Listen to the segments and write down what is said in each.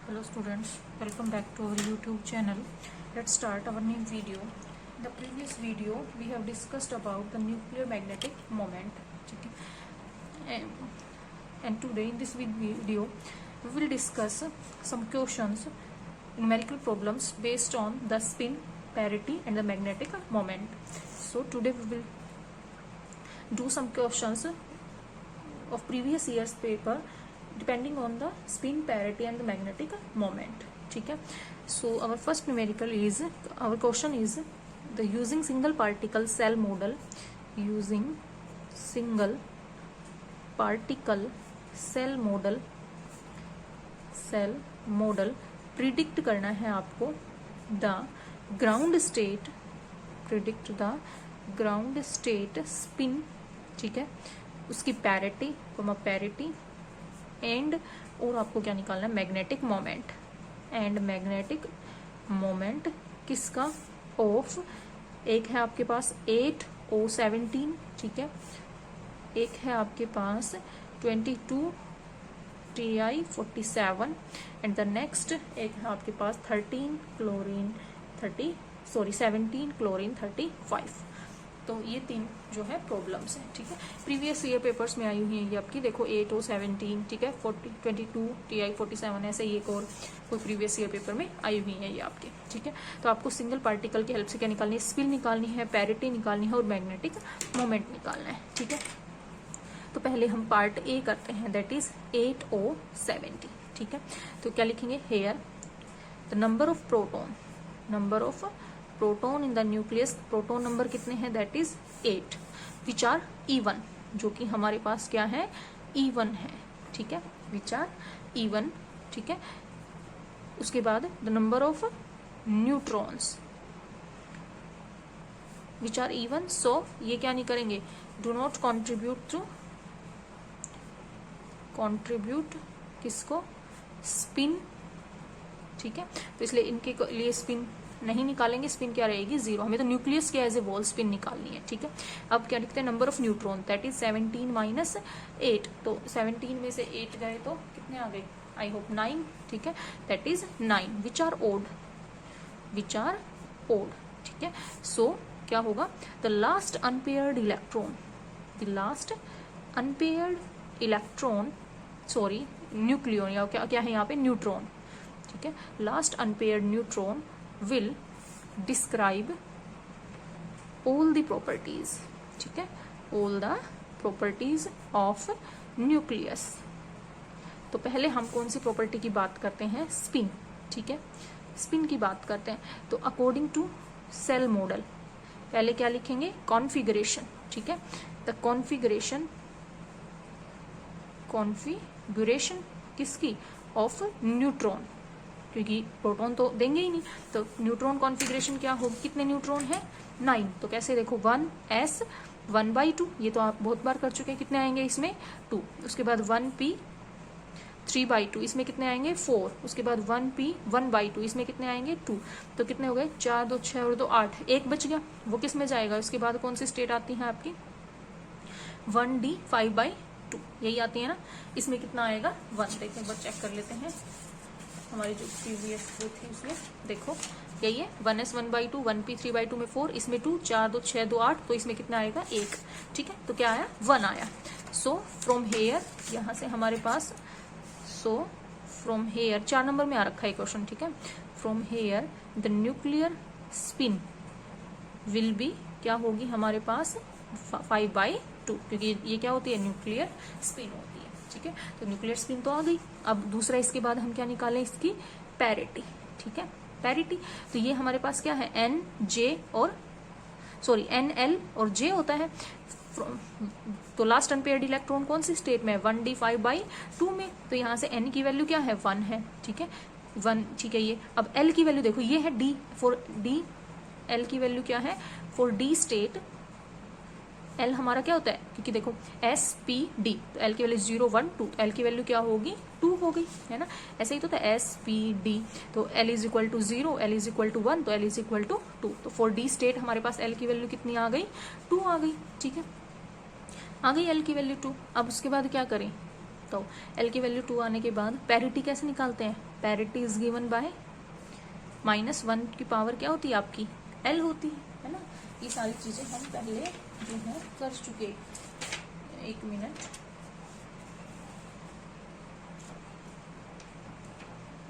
Hello students, welcome back to our YouTube channel. Let's start our new video. In the previous video we have discussed about the nuclear magnetic moment. And today in this video we will discuss some questions, numerical problems based on the spin, parity and the magnetic moment. So today we will do some questions of previous year's paper depending on the spin, parity and the magnetic moment. ठीक है. So our first numerical is, our question is the using single particle cell model, using single particle cell model predict करना है आपको the ground state, predict the ground state spin, ठीक है, उसकी parity, and और आपको क्या निकालना है, magnetic moment. And magnetic moment किसका, ऑफ, एक है आपके पास 8O17, ठीक है, एक है आपके पास 22Ti47 एंड द नेक्स्ट एक है आपके पास 17 क्लोरीन 35. तो ये तीन जो है प्रॉब्लम्स हैं. ठीक है, प्रीवियस ईयर पेपर्स में आई हुई है ये आपकी. देखो 8O17, ठीक है, 22Ti47, ऐसे ही एक और कोई प्रीवियस ईयर पेपर में आई हुई है ये आपके. ठीक है, तो आपको सिंगल पार्टिकल की हेल्प से क्या निकालनी है, स्पिन निकालनी है, पैरिटी निकालनी है और मैग्नेटिक मोमेंट निकालना है. ठीक है, तो पहले हम पार्ट ए करते हैं, दैट इज 8O17. ठीक है, तो क्या लिखेंगे, here the number of proton in the nucleus, proton number कितने हैं, that is 8, which are E1, जो कि हमारे पास क्या है, E1 है. ठीक है, विच आर E1. ठीक है, उसके बाद the number of neutrons which are E1. So ये क्या नहीं करेंगे, डू नॉट कॉन्ट्रीब्यूट किसको, स्पिन. ठीक है, तो इसलिए इनके लिए स्पिन नहीं निकालेंगे, स्पिन क्या रहेगी, 0. हमें तो न्यूक्लियस के एज ए वॉल स्पिन निकालनी है. ठीक है, अब क्या लिखते हैं, number of neutron that is 17 minus 8. तो 17 में से 8 गए तो कितने आ गए, आई होप 9. ठीक है, that is 9, which are odd. ठीक है, सो क्या होगा, the last unpaired electron, sorry nucleon, या क्या है यहाँ पे, न्यूट्रॉन. ठीक है, last unpaired neutron will describe all the properties. ठीक है, all the properties of nucleus. तो पहले हम कौन सी प्रॉपर्टी की बात करते हैं, स्पिन. ठीक है, स्पिन की बात करते हैं. तो अकॉर्डिंग टू सेल मॉडल पहले क्या लिखेंगे, कॉन्फ़िगरेशन. ठीक है, द कॉन्फ़िगरेशन किसकी, ऑफ न्यूट्रॉन, क्योंकि प्रोटॉन तो देंगे ही नहीं. तो न्यूट्रॉन कॉन्फ़िगरेशन क्या होगी, कितने न्यूट्रॉन है, 9. तो कैसे देखो, 1s 1/2, ये तो आप बहुत बार कर चुके हैं, कितने आएंगे इसमें, 2. उसके बाद 1p 3/2, इसमें कितने आएंगे, 4. उसके बाद 1p 1/2, इसमें कितने आएंगे, 2. तो कितने हो गए, 4 2 6 और 2 8, एक बच गया, वो किस में जाएगा. उसके बाद कौन सी स्टेट आती है आपकी, 1d 5/2, यही आती है ना. इसमें कितना आएगा, 1. देखो एक बार चेक कर लेते हैं, हमारी जो प्रीवियस वो थी उसमें देखो यही है, 1s 1/2, 1p 3/2 में 4, इसमें 2, 4 2 6 2 8, तो इसमें कितना आएगा, 1. ठीक है, तो क्या आया, 1 आया. सो फ्रॉम हेयर, यहाँ से हमारे पास, सो फ्रॉम हेयर 4 नंबर में आ रखा है क्वेश्चन. ठीक है, from here the nuclear spin will be, क्या होगी हमारे पास, 5/2, क्योंकि ये क्या होती है, न्यूक्लियर स्पिन होती है. ठीक है, तो न्यूक्लियर स्पिन तो आ गई. अब दूसरा इसके बाद हम क्या निकालें, इसकी पैरिटी. ठीक है, पैरिटी, तो ये हमारे पास क्या है, NL और J होता है. तो लास्ट अनपेयर्ड इलेक्ट्रॉन कौन सी स्टेट में, 1d 5/2 में. तो यहाँ से N की वैल्यू क्या है, 1 है. ठीक है, 1. ठीक है, ये अब L की वैल्यू देखो, ये है D, फॉर D L की वैल्यू क्या है, फॉर D स्टेट L हमारा क्या होता है, क्योंकि देखो SPD, तो L की वैल्यू 0 1 2, तो L की वैल्यू क्या होगी, 2 हो गई, है ना. ऐसे ही तो था SPD, तो L is equal to 0, L is equal to 1, तो L इज इक्वल टू 2. तो फॉर D स्टेट हमारे पास L की वैल्यू कितनी आ गई, 2 आ गई. ठीक है, आ गई L की वैल्यू 2. अब उसके बाद क्या करें, तो L की वैल्यू 2 आने के बाद पैरिटी कैसे निकालते हैं? पैरिटी इज गिवन बाय -1 की पावर क्या होती है आपकी? L होती है ना। ये सारी चीजें हम पहले जो है कर चुके। एक मिनट,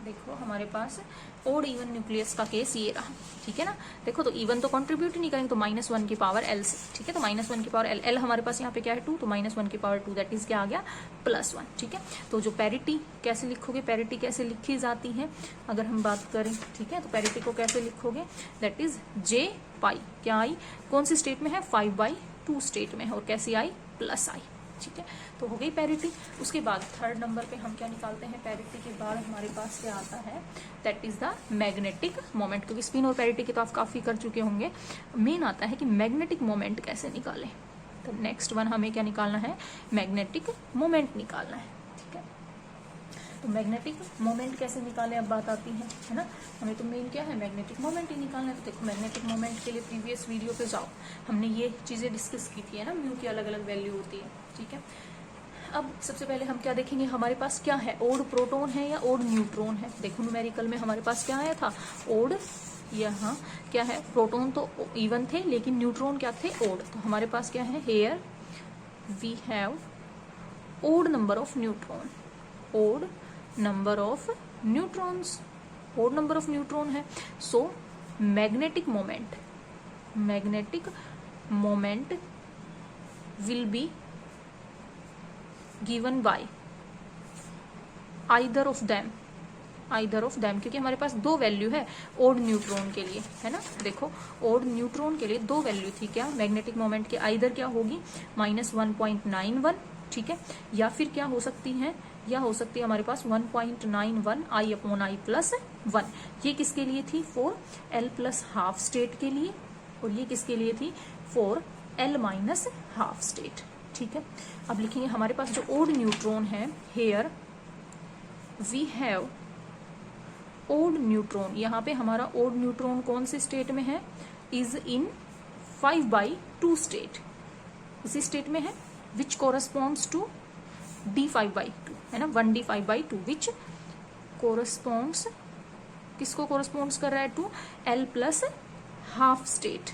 देखो हमारे पास ओड इवन न्यूक्लियस का केस ये रहा, ठीक है ना। देखो तो इवन तो कंट्रीब्यूट ही नहीं करेंगे, तो -1 की पावर L से, ठीक है। तो -1 की पावर L हमारे पास यहाँ पे क्या है 2, तो -1 की पावर 2 दैट इज क्या आ गया +1, ठीक है। तो जो पैरिटी कैसे लिखोगे, पैरिटी कैसे लिखी जाती है अगर हम बात करें, ठीक है। तो पैरिटी को कैसे लिखोगे, दैट इज J पाई, क्या आई, कौन सी स्टेट में है, 5/2 स्टेट में है, और कैसी आई, +i, ठीक है। तो हो गई पैरिटी। उसके बाद थर्ड नंबर पे हम क्या निकालते हैं, पैरिटी के बाद हमारे पास क्या आता है, that is the magnetic moment. क्योंकि स्पिन और पैरिटी के तो आप काफी कर चुके होंगे, मेन आता है कि मैग्नेटिक मोमेंट कैसे निकालें। तो नेक्स्ट वन हमें क्या निकालना है, मैग्नेटिक मोमेंट निकालना है, ठीक है। तो मैग्नेटिक मोमेंट कैसे निकालें अब बात आती है ना। हमें तो मेन क्या है, मैग्नेटिक मोमेंट ही निकालना है। तो देखो मैग्नेटिक मोमेंट के लिए प्रीवियस वीडियो पे जाओ, हमने ये चीजें डिस्कस की थी, है ना। म्यू की अलग अलग वैल्यू होती है, ठीक है। अब सबसे पहले हम क्या देखेंगे, हमारे पास क्या है, ओड प्रोटॉन है या ओड न्यूट्रॉन है। देखो न्यूमेरिकल में हमारे पास क्या आया था, ओड, यहाँ क्या है, प्रोटॉन तो इवन थे लेकिन न्यूट्रॉन क्या थे, ओड। तो हमारे पास क्या है, here we have odd number of neutron, odd number of neutrons, odd number of neutron है। So magnetic moment will be given by either of them, क्योंकि हमारे पास दो वैल्यू है ओड न्यूट्रॉन के लिए, है ना। देखो ओड न्यूट्रॉन के लिए दो वैल्यू थी, क्या, मैग्नेटिक मोमेंट के आइदर क्या होगी -1.91, ठीक है, या फिर क्या हो सकती है, या हो सकती है हमारे पास 1.91 I/I+1। ये किसके लिए थी, फॉर L+½ स्टेट के लिए, और ये किसके लिए थी, फॉर L-½ स्टेट, ठीक है। अब लिखेंगे हमारे पास जो ओड न्यूट्रॉन है, here we have odd neutron, यहाँ पे हमारा ओड न्यूट्रॉन कौन से स्टेट में है, इज इन 5/2 स्टेट, इसी स्टेट में है, विच कोरस्पॉन्ड्स टू D5/2, है ना, 1D5/2, विच कोरस्पॉन्ड्स, किसको कोरस्पॉन्ड्स कर रहा है, टू L+½ स्टेट,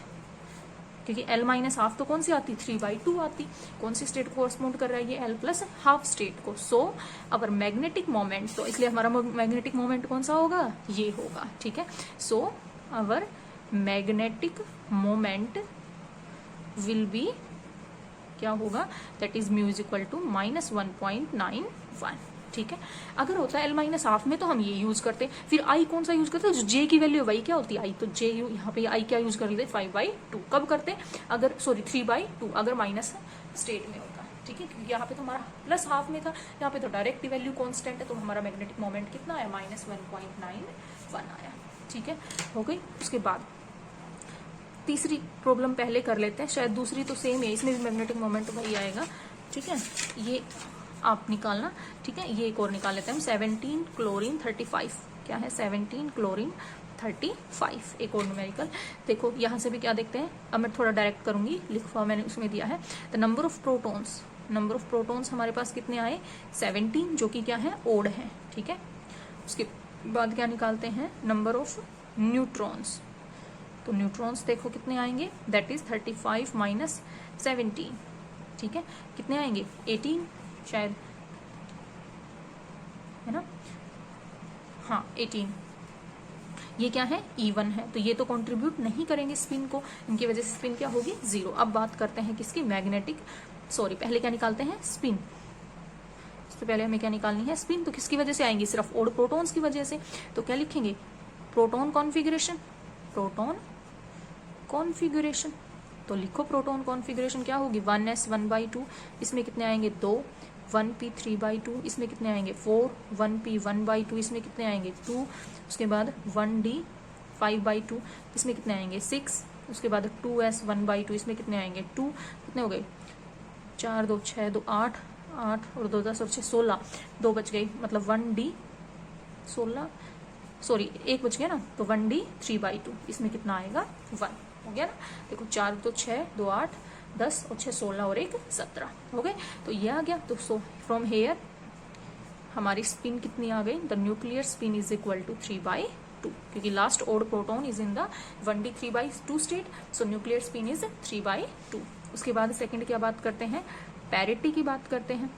क्योंकि L-½ तो कौन सी आती, 3/2 आती, कौन सी स्टेट को कोरस्पॉन्ड कर रहा है, ये L+½ स्टेट को। सो अवर मैग्नेटिक मोमेंट, तो इसलिए हमारा मैग्नेटिक मोमेंट कौन सा होगा, ये होगा, ठीक है। So our magnetic moment will be क्या होगा, that is mu is equal to -1.91, ठीक है। अगर होता है L-½ में तो हम ये यूज करते, फिर I कौन सा यूज करते हैं, जो J की वैल्यू वही क्या होती है, I, तो J यहाँ पे I क्या यूज कर लेते, 5/2, कब करते, अगर 3/2 अगर माइनस स्टेट में होता, ठीक है, क्योंकि यहाँ पे तो हमारा +½ में था, यहाँ पे तो डायरेक्ट वैल्यू कांस्टेंट है, तो हमारा मैग्नेटिक मोमेंट कितना आया, -1.91 आया, ठीक है, हो गई। उसके बाद तीसरी प्रॉब्लम पहले कर लेते हैं, शायद दूसरी तो सेम है, इसमें भी मैग्नेटिक मोमेंट वही आएगा, ठीक है। ये आप निकालना, ठीक है। ये एक और निकाल लेते हैं हम, 17 क्लोरीन 35, क्या है, 17 क्लोरीन 35, एक और न्यूमेरिकल। देखो यहाँ से भी क्या देखते हैं, अब मैं थोड़ा डायरेक्ट करूंगी, लिखवा मैंने उसमें दिया है, द नंबर ऑफ प्रोटॉन्स हमारे पास कितने आए, 17, जो कि क्या है, ओड है, ठीक है। उसके बाद क्या निकालते हैं, नंबर ऑफ न्यूट्रॉन्स, तो न्यूट्रॉन्स देखो कितने आएंगे, दैट इज 35 - 17, ठीक है, कितने आएंगे, 18 शायद, है ना, हाँ 18। ये क्या है, E1 है, तो ये तो कंट्रीब्यूट नहीं करेंगे स्पिन को, इनकी वजह से स्पिन क्या होगी, 0। अब बात करते हैं किसकी, पहले क्या निकालते हैं, स्पिन। इससे पहले हमें क्या निकालनी है, स्पिन। तो किसकी वजह से आएंगी, सिर्फ ओड प्रोटॉन्स की वजह से। तो क्या लिखेंगे, प्रोटॉन कॉन्फिगरेशन, तो लिखो प्रोटॉन कॉन्फिगरेशन क्या होगी, 1s 1/2, इसमें कितने आएंगे, 2, 1p 3/2, इसमें कितने आएंगे, 4, 1p 1/2, इसमें कितने आएंगे, 2, उसके बाद 1d 5/2, इसमें कितने आएंगे, 6, उसके बाद 2s 1/2, इसमें कितने आएंगे, 2, कितने हो गए, 4 2 6 2 8 8 और 2 10 और 6 16, 2 बच गई, मतलब 1d 16, सॉरी 1 बच गया ना, तो 1d 3/2, इसमें कितना आएगा, 1 हो गया ना। देखो 4 2 6 2 8 10 और 6 16 और 1 17 हो गए, तो ये आ गया। तो सो फ्रॉम हेयर हमारी स्पिन कितनी आ गई, the nuclear spin is equal to 3/2, क्योंकि last odd proton is in the 1d 3/2 state, so nuclear spin is 3/2। उसके बाद सेकंड क्या बात करते हैं, पैरिटी की बात करते हैं।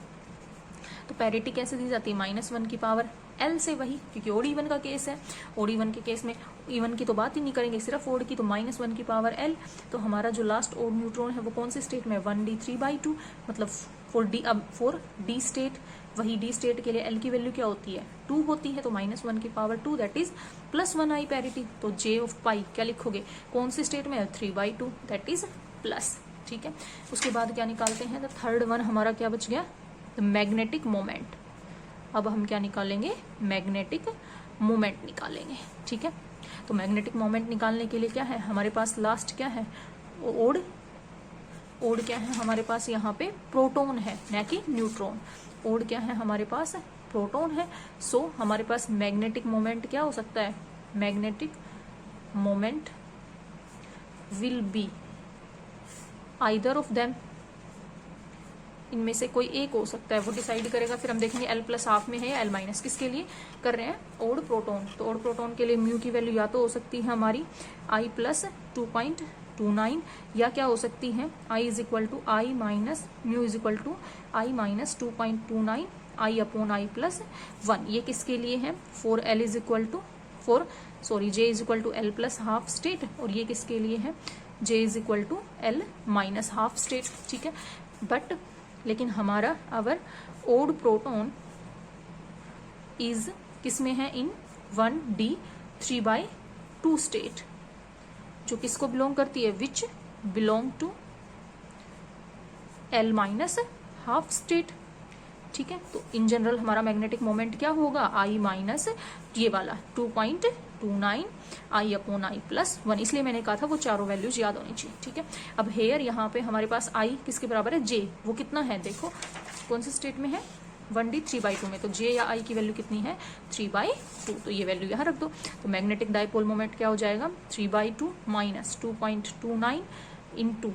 तो पैरिटी कैसे दी जाती है, -1 की पावर L से, वही क्योंकि ओड इवन का केस है। ओड इवन के केस में इवन की तो बात ही नहीं करेंगे, सिर्फ ओड की, तो -1 की पावर L। तो हमारा जो लास्ट ओड न्यूट्रॉन है वो कौन से स्टेट में, 1d 3/2, मतलब 4d, अब 4d स्टेट, वही d स्टेट के लिए L की वैल्यू क्या होती है, 2 होती है, तो -1 की power 2 that is +1i parity. तो J ऑफ पाई क्या लिखोगे, कौन से स्टेट में, 3/2 दैट इज प्लस, ठीक है। उसके बाद क्या निकालते हैं, द थर्ड वन हमारा क्या बच गया, द मैग्नेटिक मोमेंट। अब हम क्या निकालेंगे, मैग्नेटिक मोमेंट निकालेंगे, ठीक है। तो मैग्नेटिक मोमेंट निकालने के लिए क्या है हमारे पास, लास्ट क्या है, ओड, ओड क्या है हमारे पास, यहाँ पे प्रोटॉन है ना कि न्यूट्रॉन। ओड क्या है हमारे पास, प्रोटॉन है। सो हमारे पास मैग्नेटिक मोमेंट क्या हो सकता है, magnetic moment will be either of them, इनमें से कोई एक हो सकता है, वो डिसाइड करेगा। फिर हम देखेंगे L+½ में है या L-, किसके लिए कर रहे हैं, ओड प्रोटॉन। तो ओड प्रोटॉन के लिए म्यू की वैल्यू या तो हो सकती है हमारी I + 2.29, या क्या हो सकती है, I = I - mu = I - 2.29 I/I+1। ये किसके लिए है, J = L+½ स्टेट, और ये किसके लिए है, J = L-½ स्टेट, ठीक है। बट लेकिन हमारा अवर ओड प्रोटॉन इज किसमें है, इन 1d 3/2 स्टेट, जो किसको बिलोंग करती है, which belong to L-½ state, ठीक है। तो इन जनरल हमारा मैग्नेटिक मोमेंट क्या होगा, I- ये वाला 2.29 I/I+1, इसलिए मैंने कहा था वो चारों वैल्यूज याद होनी चाहिए, ठीक है। अब हेयर यहाँ पे हमारे पास I किसके बराबर है, J, वो कितना है, देखो कौन से स्टेट में है, 1d 3/2 में, तो J या I की वैल्यू कितनी है, 3/2, तो ये वैल्यू यहाँ रख दो। तो मैग्नेटिक डाइपोल मोमेंट क्या हो जाएगा, 3/2 - 2.29 ×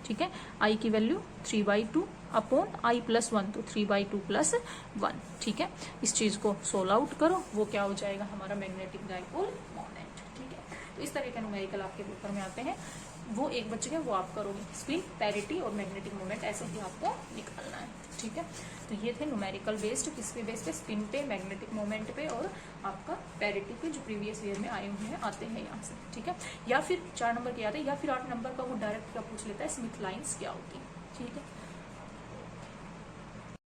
ठीक है, I की वैल्यू 3/2 अपॉन I+1, तो 3/2 + 1, ठीक है। इस चीज को सोल्व आउट करो, वो क्या हो जाएगा हमारा मैग्नेटिक डाइपोल मोमेंट, ठीक है। तो इस तरह के न्यूमेरिकल आपके पेपर में आते हैं, वो एक बच गया, वो आप करोगे, स्पिन, पैरिटी और मैग्नेटिक मोमेंट ऐसे ही आपको निकालना है, ठीक है। तो ये थे न्यूमेरिकल बेस्ड, किसके बेस पे, स्पिन पे, मैग्नेटिक मोमेंट पे और आपका पैरिटी पे, जो प्रीवियस ईयर में आए हुए हैं, आते हैं यहाँ से, ठीक है। या फिर 4 नंबर के आते हैं, या फिर 8 नंबर का वो डायरेक्ट क्या पूछ लेता है, स्मिथ लाइन्स क्या होती है, ठीक है।